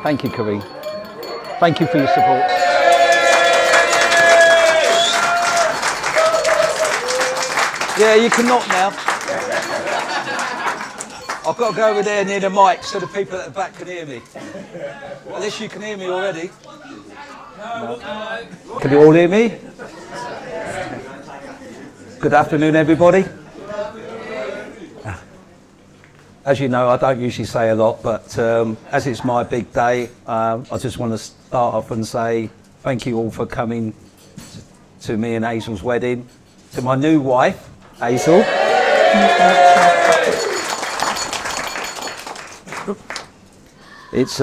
Thank you, Kareem. Thank you for your support. Yeah, you can knock now. I've got to go over there near the mic so the people at the back can hear me. Unless you can hear me already. No. Can you all hear me? Good afternoon, everybody. As you know, I don't usually say a lot, but as it's my big day, I just want to start off and say thank you all for coming to me and Hazel's wedding. To my new wife, Hazel. It's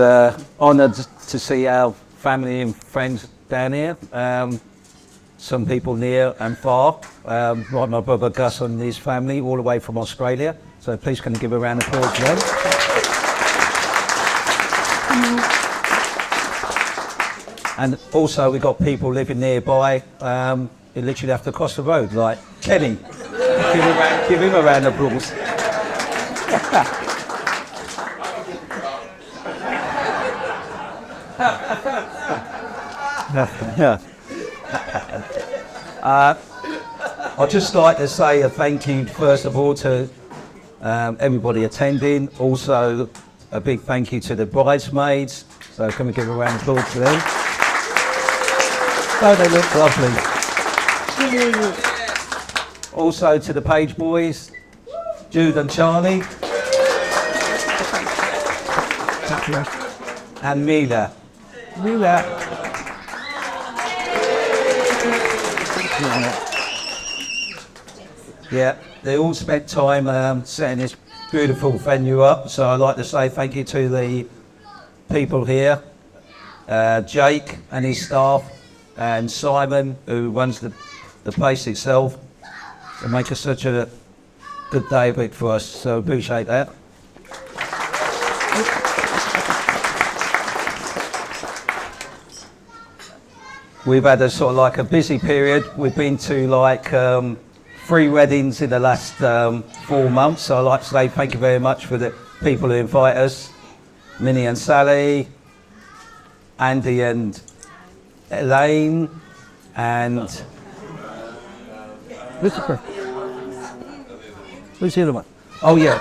honoured to see our family and friends down here. Some people near and far, like my brother Gus and his family, all the way from Australia. So please can you give a round of applause to them. And also we've got people living nearby, you literally have to cross the road, like Kenny. Give him a round of applause. I'd just like to say a thank you first of all to everybody attending. Also a big thank you to the bridesmaids. So can we give a round of applause to them? Oh, they look lovely. Also to the page boys, Jude and Charlie. And Mila. Yeah, they all spent time setting this beautiful venue up, so I'd like to say thank you to the people here, Jake and his staff, and Simon, who runs the place itself, to make us such a good day of it for us, so appreciate that. We've had a sort of like a busy period. We've been to like 3 weddings in the last 4 months. So I'd like to say thank you very much for the people who invite us. Minnie and Sally, Andy and Elaine, and Christopher. Who's the other one? Oh yeah,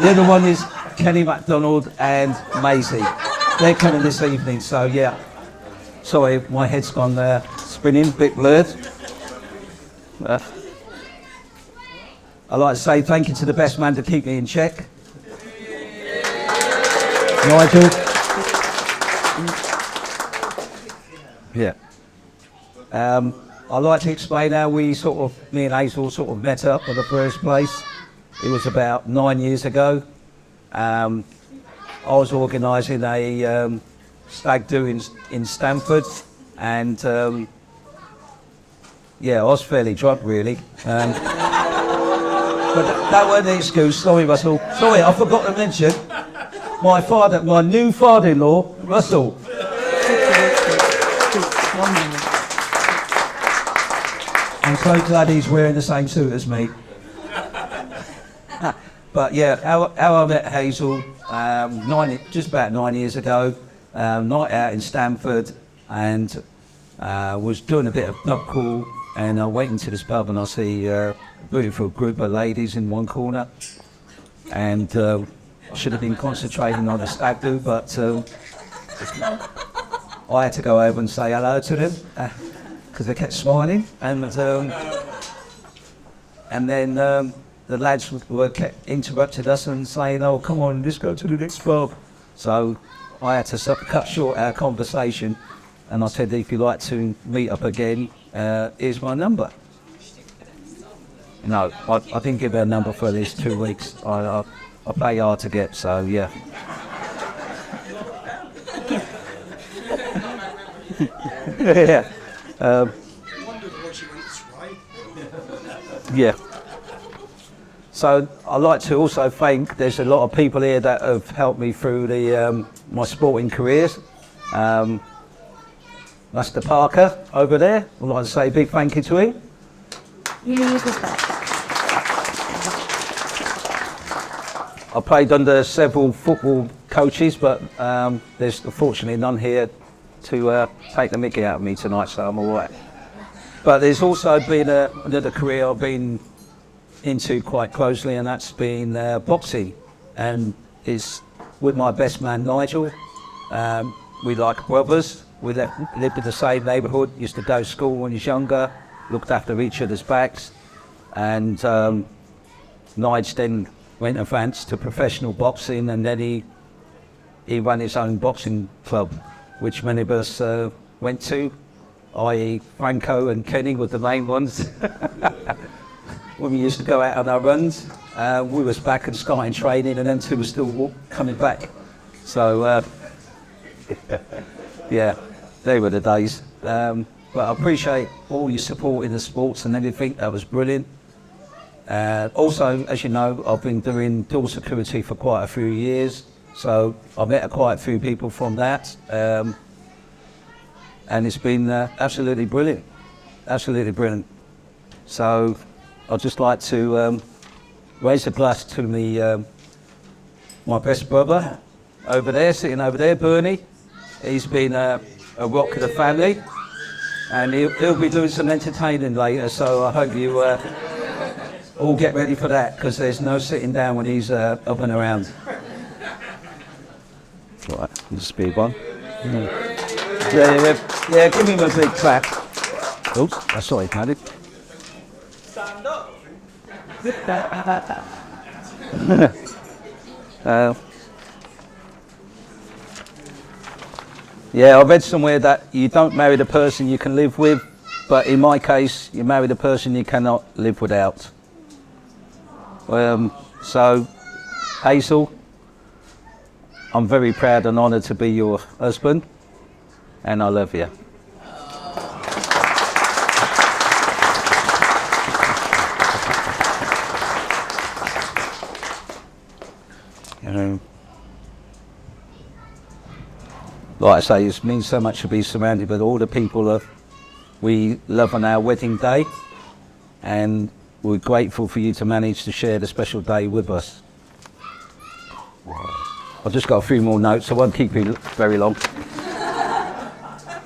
the other one is Kenny MacDonald and Maisie. They're coming this evening, so yeah. Sorry, my head's gone spinning, a bit blurred. I'd like to say thank you to the best man to keep me in check. Nigel. Yeah. I'd like to explain how me and Hazel sort of met up in the first place. It was about 9 years ago. I was organising a stag do in Stamford, and yeah, I was fairly drunk really. But that wasn't the excuse. Sorry, Russell. Sorry, I forgot to mention my new father-in-law, Russell. I'm so glad he's wearing the same suit as me. But yeah, how I met Hazel just about 9 years ago. Night out in Stamford, and was doing a bit of pub crawl, and I went into this pub and I see a beautiful group of ladies in one corner, and I should have been concentrating on the stag do, but I had to go over and say hello to them because they kept smiling, and then the lads kept interrupted us and saying, "Oh, come on, let's go to the next pub." So I had to cut short our conversation, and I said, if you'd like to meet up again, here's my number. No, I didn't give her a number for these 2 weeks. I play hard to get, so yeah. Yeah. Yeah. So I'd like to also thank, there's a lot of people here that have helped me through my sporting careers. Mr. Parker over there, I'd like to say a big thank you to him. I played under several football coaches, but there's unfortunately none here to take the mickey out of me tonight, so I'm all right. But there's also been another career I've been into quite closely, and that's been boxing, and it's with my best man Nigel. We like brothers. We lived in the same neighbourhood, used to go to school when he was younger, looked after each other's backs, and Nigel then went advanced to professional boxing, and then he ran his own boxing club, which many of us went to, i.e. Franco and Kenny were the main ones. When we used to go out on our runs, we was back and starting training, and then two were still coming back. So, yeah, they were the days. But I appreciate all your support in the sports and everything. That was brilliant. Also, as you know, I've been doing door security for quite a few years, so I've met quite a few people from that, and it's been absolutely brilliant, absolutely brilliant. So I'd just like to raise a glass to my best brother over there, sitting over there, Bernie. He's been a rock of the family, and he'll be doing some entertaining later, so I hope you all get ready for that, because there's no sitting down when he's up and around. Right, just speed one. Yeah, give him a big clap. Oops, that's sorry, Paddy. Stand up. Yeah, I read somewhere that you don't marry the person you can live with, but in my case, you marry the person you cannot live without. So, Hazel, I'm very proud and honoured to be your husband, and I love you. Like I say, it means so much to be surrounded by all the people that we love on our wedding day, and we're grateful for you to manage to share the special day with us. I've just got a few more notes, I won't keep you very long.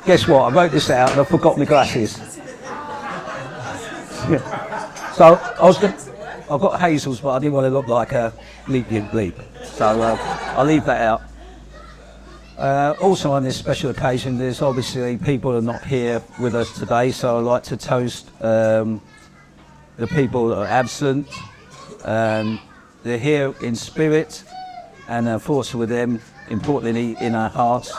Guess what, I wrote this out and I forgot my glasses. So I've got Hazel's, but I didn't want to look like a bleep. So I'll leave that out. Also on this special occasion, there's obviously people who are not here with us today, so I'd like to toast the people that are absent. They're here in spirit, and of course with them, importantly in our hearts.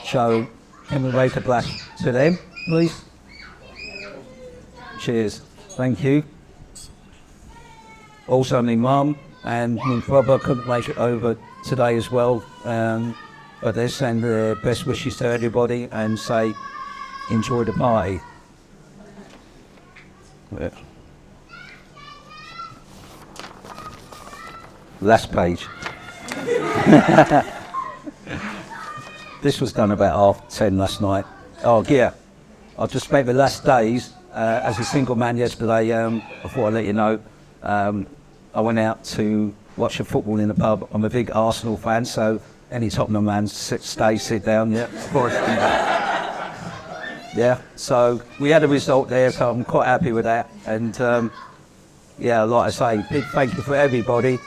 So can we raise a glass to them, please? Cheers, thank you. Also my mum and my brother couldn't make it over today as well, but they send their best wishes to everybody and say enjoy the party. Yeah. Last page. This was done about 10:30 last night. Oh yeah, I just spent the last days as a single man yesterday. Before I let you know, I went out to watch the football in the pub. I'm a big Arsenal fan, so any Tottenham man sit down, yeah, of course. Yeah, so we had a result there, so I'm quite happy with that. And yeah, like I say, big thank you for everybody,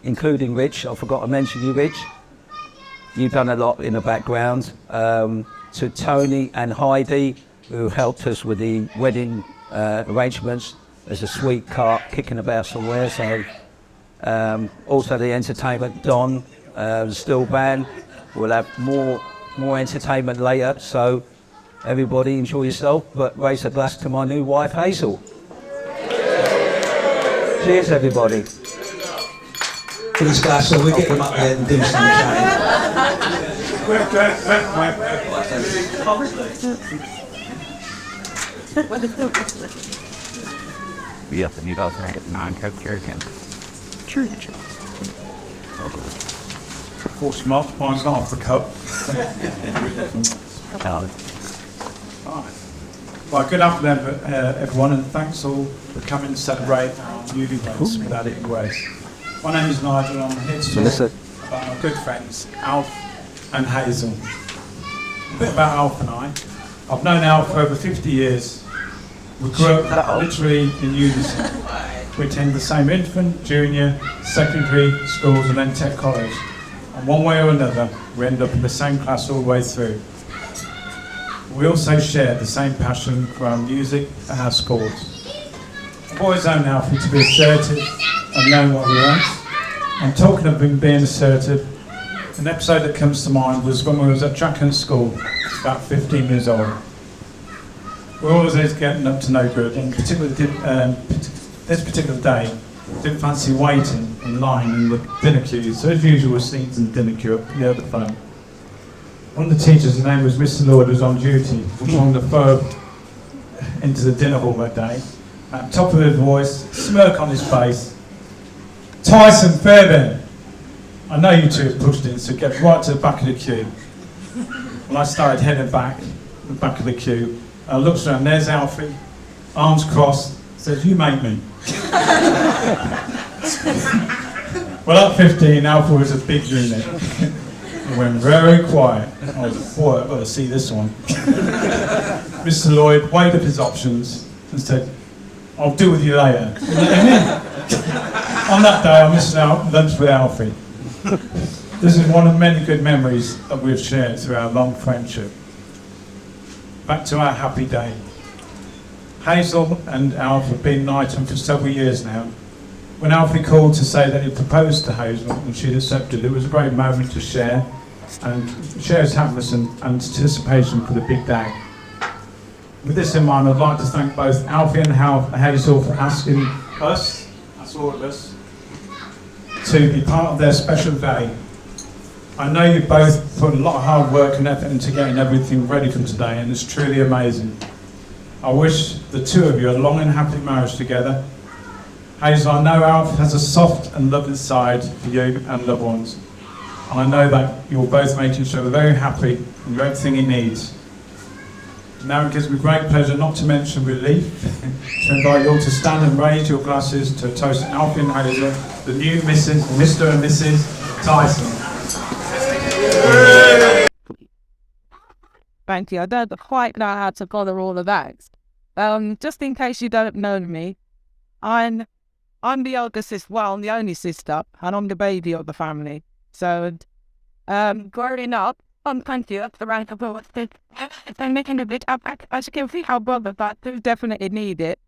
including Rich. I forgot to mention you, Rich. You've done a lot in the background. To Tony and Heidi, who helped us with the wedding arrangements. There's a sweet cart kicking about somewhere. So also the entertainment, Don, the Still Band. We'll have more entertainment later. So everybody enjoy yourself. But raise a glass to my new wife, Hazel. Cheers, everybody. These guys, so we'll get them up there and do some chatting. Yeah, then you guys can get 9 Coke jerrycans. True. 4 smart points off the cup. Well, good afternoon, everyone, and thanks all for coming to celebrate our newlyweds with Added Grace. My name is Nigel, and I'm here to talk about my good friends, Alf and Hazel. A bit about Alf and I. I've known Alf for over 50 years. We grew up literally in unison. We attended the same infant, junior, secondary schools and then tech college. And one way or another, we ended up in the same class all the way through. We also shared the same passion for our music and our sports. I've always known Alfie to be assertive and know what he wants. And talking of him being assertive, an episode that comes to mind was when we was at track and school, about 15 years old. We were always getting up to no good, and particularly this particular day, didn't fancy waiting in line in the dinner queue. So as usual, we're sitting in the dinner queue up near the phone. One of the teachers, his name was Mr. Lloyd, was on duty, along the flow into the dinner hall that day. At the top of his voice, smirk on his face. Tyson, Fairbairn. I know you two have pushed in, so get right to the back of the queue. Well, I started heading back, the back of the queue. I looked around, there's Alfie, arms crossed, says, "You make me." Well, at 15, Alfie was a big unit. It went very quiet. I was, boy, I've got to see this one. Mr. Lloyd weighed up his options and said, "I'll deal with you later." On that day, I missed out lunch with Alfie. This is one of many good memories that we've shared through our long friendship. Back to our happy day. Hazel and Alf have been an item for several years now. When Alfie called to say that he proposed to Hazel and she'd accepted, it was a great moment to share his happiness and anticipation for the big day. With this in mind, I'd like to thank both Alfie and Hazel for asking us, that's all of us, to be part of their special day. I know you both put a lot of hard work and effort into getting everything ready for today, and it's truly amazing. I wish the two of you a long and happy marriage together. Hazel, I know Alf has a soft and loving side for you and loved ones. And I know that you're both making sure they're very happy and you're everything he needs. Now it gives me great pleasure, not to mention relief, to invite you all to stand and raise your glasses to toast Alfie and Hazel, the new Mr. and Mrs. Tyson. Thank you. I don't quite know how to follow all of that. Just in case you don't know me, I'm the elder sister, well, I'm the only sister, and I'm the baby of the family. So, growing up, thank you, the rank of I'm making a bit up, as you can see how brother, but do definitely need it.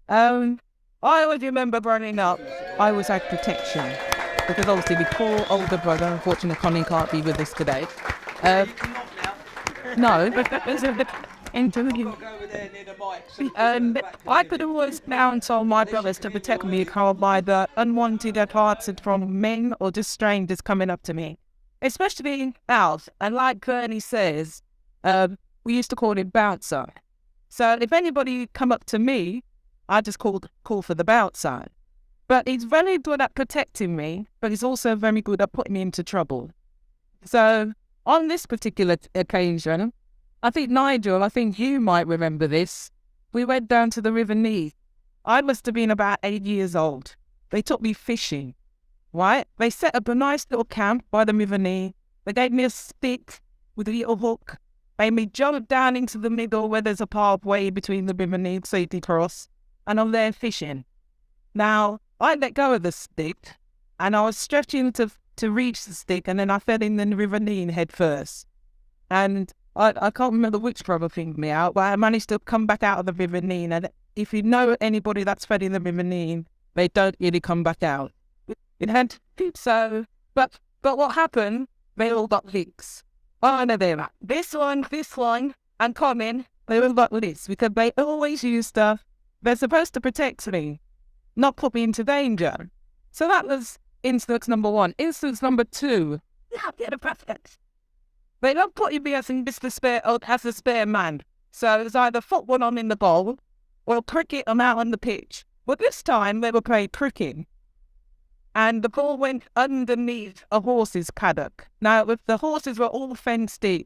I always remember growing up, I was had protection, because obviously we poor older brother, unfortunately Connie can't be with us today. No, but that was a interview. I could always count on my brothers to protect me by the unwanted advances from men or just strangers coming up to me. Especially Alf, and like Bernie says, we used to call him Bouncer. So if anybody come up to me, I just call for the bouncer. But he's very good at protecting me, but he's also very good at putting me into trouble. So on this particular occasion, I think Nigel, I think you might remember this. We went down to the River Nee. I must have been about 8 years old. They took me fishing, right? They set up a nice little camp by the River Nee. They gave me a stick with a little hook. Made me jump down into the middle where there's a pathway between the River Nee, so you can cross. And I'm there fishing. Now, I let go of the stick, and I was stretching to reach the stick, and then I fell in the River Nee head first. And I can't remember which brother thinged me out, but I managed to come back out of the River Nee. And if you know anybody that's fed in the River Nee, they don't really come back out. It had so, but what happened? They all got licks. Oh no, they're like this one, and Colin. They all got licks because they always use stuff. They're supposed to protect me, not put me into danger. So that was instance number one. Instance number two. Get a perfect. They don't put you as a spare man. So it's either football on in the bowl or cricket on out on the pitch. But this time they were playing cricket. And the ball went underneath a horse's paddock. Now, the horses were all fenced in.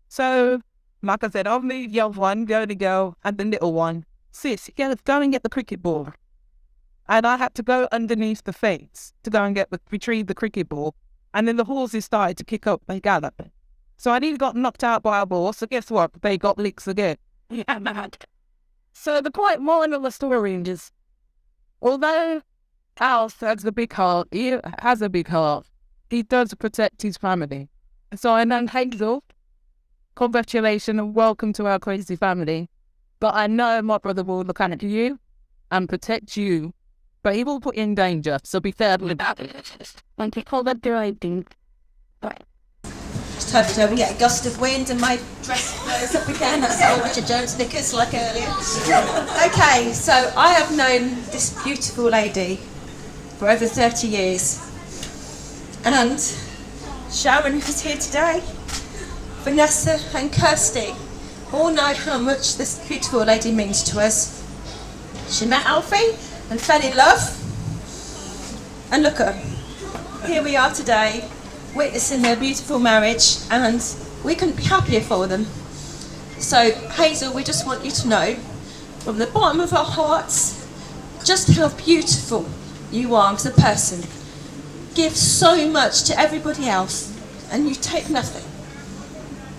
So, like I said, I'm the young one, going to go, and the little one, sis, go and get the cricket ball. And I had to go underneath the fence to go and retrieve the cricket ball. And then the horses started to kick up and gallop. So I nearly got knocked out by a horse. So guess what? They got licks again. Yeah, mad. So the point moral of the story is, although Alf has a big heart, he has a big heart, he does protect his family. So I know Hazel, congratulations and welcome to our crazy family. But I know my brother will look after you and protect you. But he will put you in danger, so be fair with that. And he called that driving. Just hoped we get a gust of wind and my dress blows up again. That's all Richard Jones Vickers like earlier. Okay, so I have known this beautiful lady for over 30 years. And Sharon, who's here today, Vanessa and Kirsty all know how much this beautiful lady means to us. She met Alfie and fell in love. And look at her. Here we are today, witnessing their beautiful marriage, and we couldn't be happier for them. So, Hazel, we just want you to know, from the bottom of our hearts, just how beautiful you are as a person. Give so much to everybody else, and you take nothing.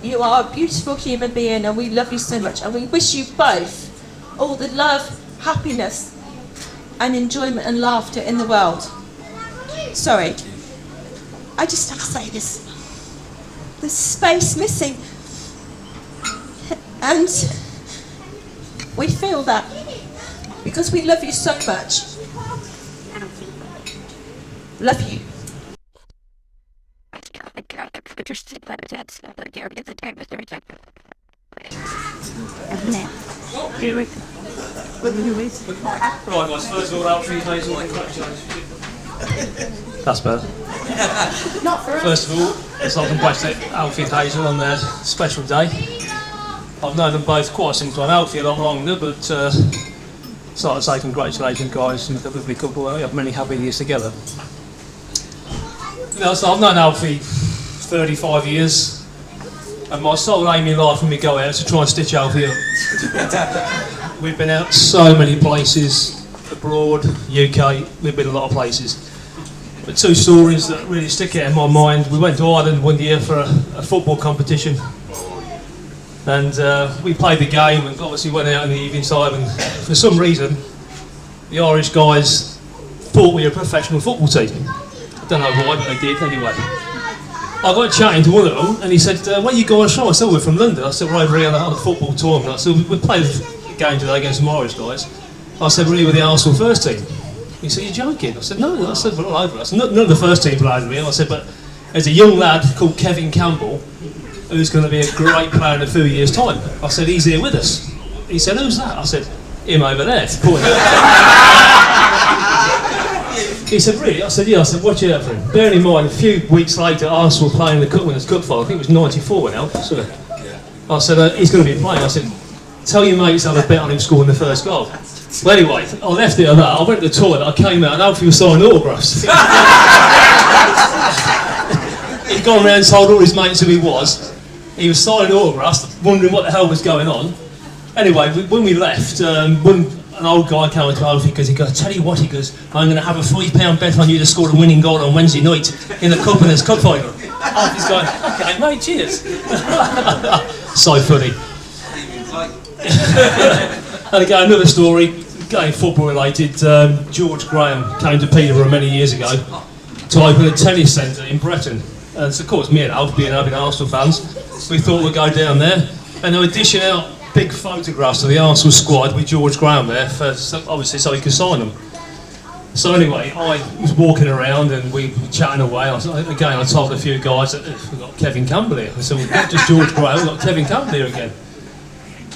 You are a beautiful human being, and we love you so much, and we wish you both all the love, happiness, and enjoyment and laughter in the world. Sorry, I just have to say this. There's space missing. And we feel that because we love you so much. Love you. Right, guys, first of all, Alfie, Hazel, congratulations. That's better. Not for us. First of all, let's not congratulate Alfie and Hazel on their special day. I've known them both quite since I'm Alfie a lot longer, but so I'd say congratulations, guys, and the lovely couple. We have many happy years together. You know, so I've known Alfie 35 years. And my sole aim in life when we go out is to try and stitch Alfie up. We've been out so many places, abroad, UK, we've been a lot of places. But two stories that really stick out in my mind. We went to Ireland one year for a football competition. And we played the game and obviously went out in the evening time, and for some reason the Irish guys thought we were a professional football team. I don't know why, but they did anyway. I got chatting to one of them and he said, where you guys from? I said, we're from London. I said, we're over here on a football tournament. I said, we played a game today against some Irish guys. I said, we're here with the Arsenal first team. He said, you're joking? I said, no. I said, we're all over us. None of the first team played with me. I said, but there's a young lad called Kevin Campbell who's going to be a great player in a few years' time. I said, he's here with us. He said, who's that? I said, him over there. He said, really? I said, yeah. I said, watch out for him. Bearing in mind, a few weeks later, Arsenal were playing the Cup Winners' Cup final. I think it was 94 now. So I said, he's going to be playing. I said, tell your mates to have a bet on him scoring the first goal. Well, anyway, I left it at that. I went to the toilet, I came out, and Alfie was signing autographs. He'd gone around and told all his mates who he was. He was signing autographs, wondering what the hell was going on. Anyway, when we left, an old guy came up to Alfie because he goes, tell you what, he goes, I'm going to have a £3 bet on you to score a winning goal on Wednesday night in the Cup Winners' Cup final. Alfie's going, okay mate, cheers. So funny. And again, another story, again football related, George Graham came to Peterborough many years ago to open a tennis centre in Breton. And so of course me and Alf, being Arsenal fans, we thought we'd go down there and they were dishing out big photographs of the Arsenal squad with George Graham there, obviously so he could sign them. So anyway, I was walking around and we were chatting away. I told a few guys that we've got Kevin Campbell here. I said, we've got just George Graham, we've got Kevin Campbell here again.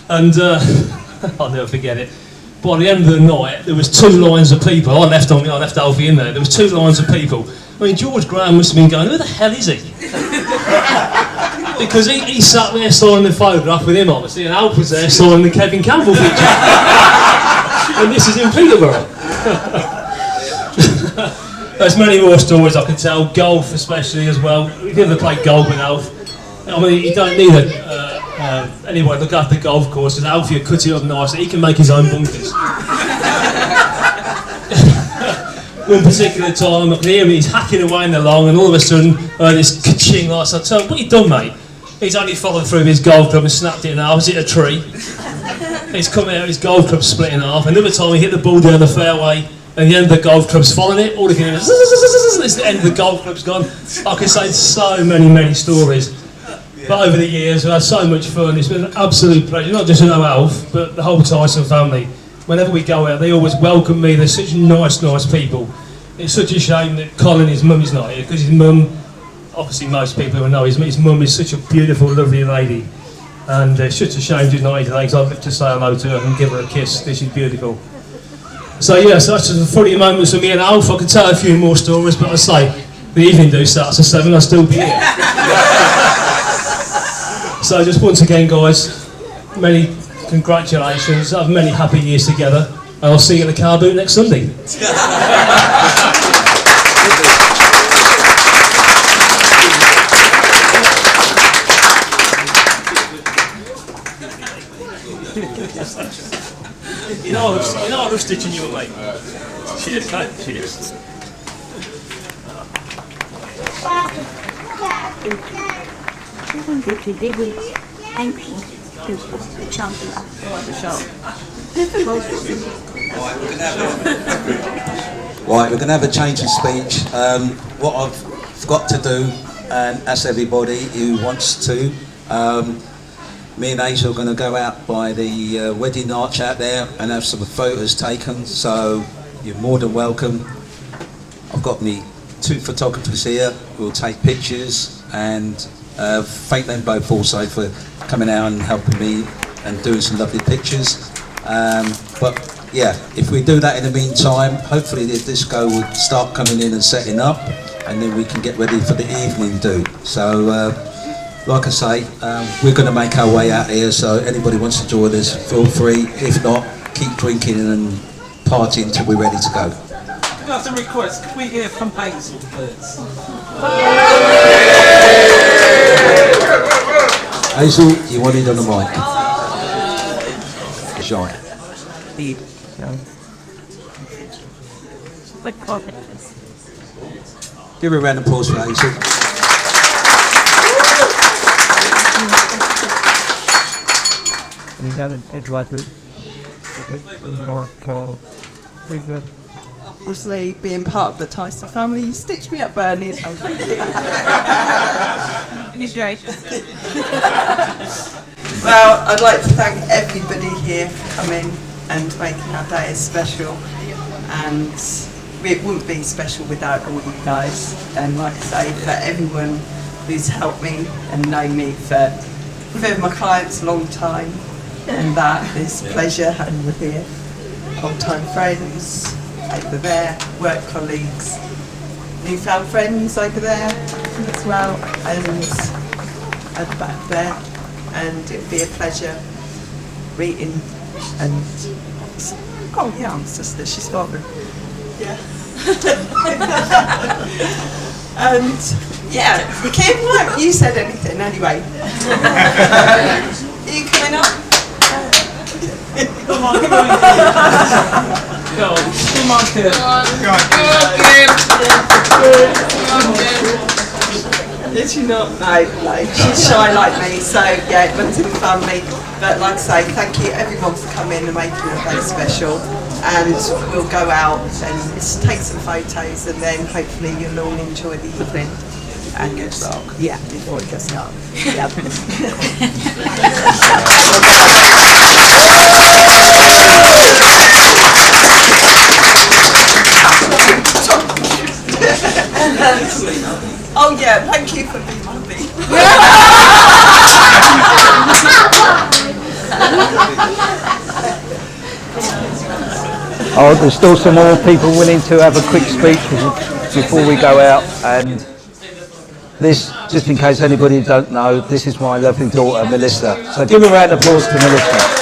And I'll never forget it. By the end of the night, there was 2 lines of people. I left Alfie in there. There was 2 lines of people. I mean, George Graham must have been going, who the hell is he? Because he sat there signing the photograph with him, obviously, and Alf was there signing the Kevin Campbell picture. And this is in Peterborough. There's many more stories I could tell, golf especially as well. If you ever played golf with Alf, I mean, you don't need anyone to look after the golf course, because Alfie will cut it up nicely. He can make his own bunkers. one particular time I can hear him, he's hacking away in the long, and all of a sudden I heard this ka-ching, like, so I told him, what you done, mate? He's only followed through with his golf club and snapped it in half. Was it a tree? He's come out, his golf club split in half. Another time he hit the ball down the fairway, and the end of the golf club's following it. All he can hear is it's the end of the golf club's gone. I can say so many stories. But over the years, we've had so much fun. It's been an absolute pleasure. Not just to know Alf, but the whole Tyson family. Whenever we go out, they always welcome me. They're such nice people. It's such a shame that Colin, his mum, is not here, because his mum, obviously most people will know, his mum is such a beautiful, lovely lady. And it's such a shame she's not here today, because I'd love to say hello to her and give her a kiss. This is beautiful. So yes, that's just the funny moments with me and Alf. I could tell a few more stories, but I say, the evening do starts at 7, I'll still be here. So just once again, guys, many congratulations, have many happy years together, and I'll see you at the car boot next Sunday. You know I love stitching you up, mate. Cheers, mate. Cheers. Right, we're going to have a change of speech. What I've got to do, and ask everybody who wants to, me and Hazel are going to go out by the wedding arch out there and have some photos taken, so you're more than welcome. I've got me 2 photographers here who will take pictures, and thank them both also for coming out and helping me and doing some lovely pictures. But yeah, if we do that in the meantime, hopefully the disco will start coming in and setting up, and then we can get ready for the evening do. So like I say, we're going to make our way out here, so anybody wants to join us, feel free. If not, keep drinking and partying until we're ready to go. That's a request. Can we hear from Hazel, please? Hazel, you wanted on the mic. Shy. Give her a round of applause for Hazel. Obviously, being part of the Tyson family, you stitched me up, Bernie. Well, I'd like to thank everybody here for coming and making our day as special. And it wouldn't be special without all you guys. And like I say, for everyone who's helped me and known me for my clients a long time, and that is pleasure over here. Old-time friends over there, work colleagues, newfound friends over there as well, and back there. And it'd be a pleasure meeting and I'm sister, she's father. Yeah. And yeah, Kim, why haven't you said anything anyway? Are you coming up? Come on, come on. Come on, Kim. Come on, Kim. Is she not? No, she's shy like me, so yeah, it runs in the family. But like I say, thank you everyone for coming and making it very special. And we'll go out and just take some photos, and then hopefully you'll all enjoy the evening. And get dark. Yeah, before it gets dark. Yeah. Oh yeah, thank you for being with me. Oh, there's still some more people willing to have a quick speech before we go out. And this, just in case anybody don't know, this is my lovely daughter, Melissa. So give a round of applause to Melissa.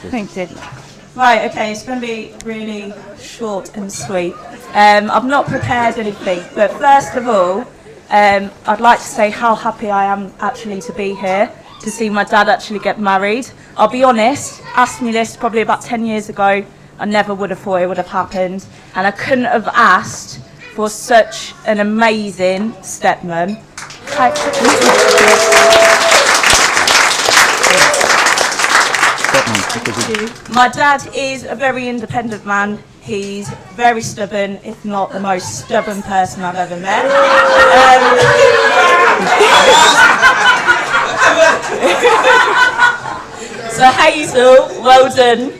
Thank you. Right, okay, it's going to be really short and sweet. I've not prepared anything, but first of all, I'd like to say how happy I am actually to be here, to see my dad actually get married. I'll be honest, asked me this probably about 10 years ago, I never would have thought it would have happened, and I couldn't have asked for such an amazing stepmom. My dad is a very independent man. He's very stubborn, if not the most stubborn person I've ever met. So Hazel, well done.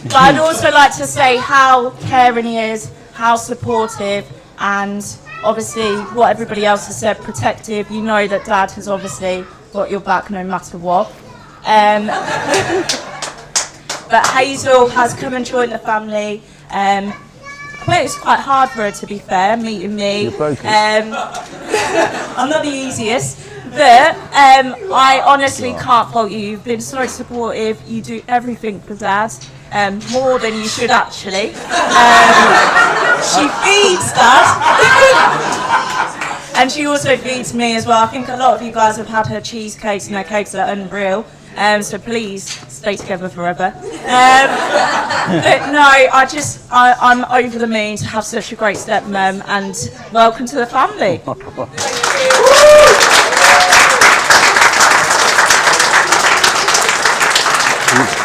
But I'd also like to say how caring he is, how supportive, and obviously what everybody else has said, protective. You know that Dad has obviously got your back no matter what. But Hazel has come and joined the family. Well, it's quite hard for her, to be fair, meeting me. I'm not the easiest, but I honestly can't fault you. You've been so supportive. You do everything for Dad, more than you should actually. She feeds Dad, and she also feeds me as well. I think a lot of you guys have had her cheesecakes, and her cakes are unreal. So please stay together forever. But no, I'm over the moon to have such a great stepmom, and welcome to the family.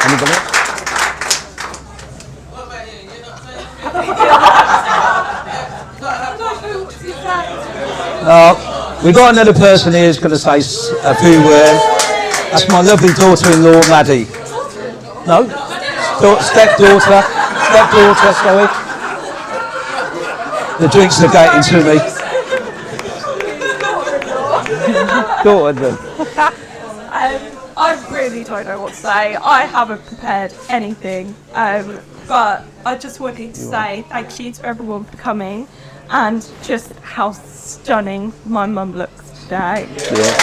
Anybody? We've got another person here who's going to say a few words. That's my lovely daughter-in-law, Maddie. No? Stepdaughter, sorry. The drinks are getting to me. Daughter. I really don't know what to say. I haven't prepared anything, but I just wanted to say thank you to everyone for coming, and just how stunning my mum looks today. Yeah.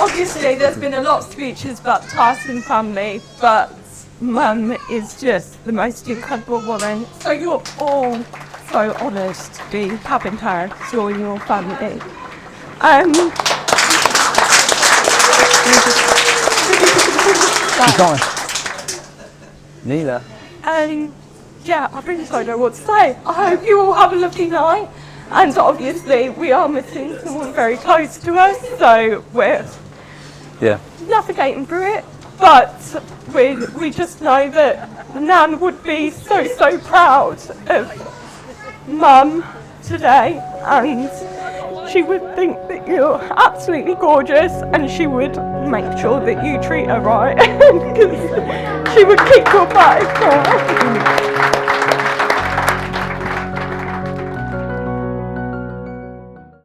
Obviously, there's been a lot of speeches about the Tyson family, but Mum is just the most incredible woman. So you're all so honoured to be having her join your family. Neither. Yeah, I really don't know what to say. I hope you all have a lovely night. And obviously, we are missing someone very close to us, so we're navigating through it. But we just know that Nan would be so proud of Mum today, and she would think that you're absolutely gorgeous, and she would make sure that you treat her right, because she would kick your butt if not.